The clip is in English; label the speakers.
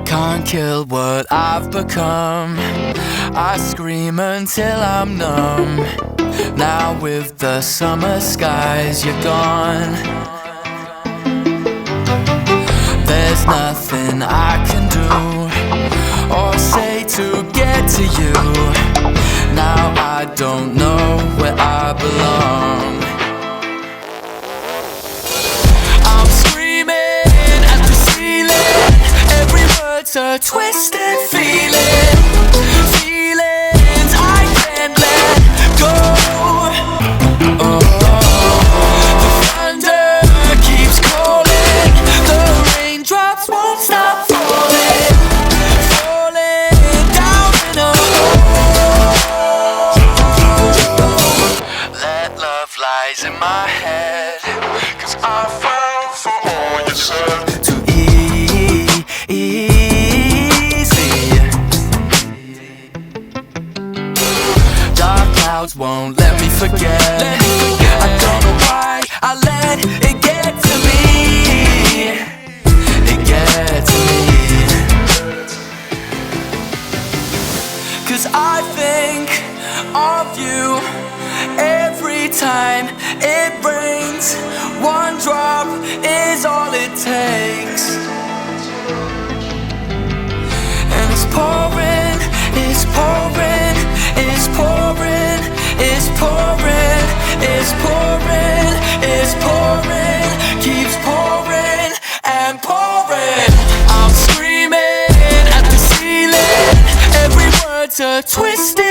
Speaker 1: Can't kill what I've become. I scream until I'm numb. Now with the summer skies, you're gone. There's nothing I can do or say to get to you. Now I don't know where I belong. I'm screaming at the ceiling. Every word's a twisted feeling. Feelings I can't let go. Oh, the thunder keeps calling. The raindrops won't stop falling. Falling down in a hole. That love lies in my head, 'cause I fell for all you said. Too easy. Dark clouds won't let me forget. I don't know why I let it get to me. It gets to me. 'Cause I think of you every time it rains. One drop is all it takes. And it's pouring, it's pouring, it's pouring, it's pouring, it's pouring, it's pouring, keeps pouring and pouring. I'm screaming at the ceiling. Every word's a twisted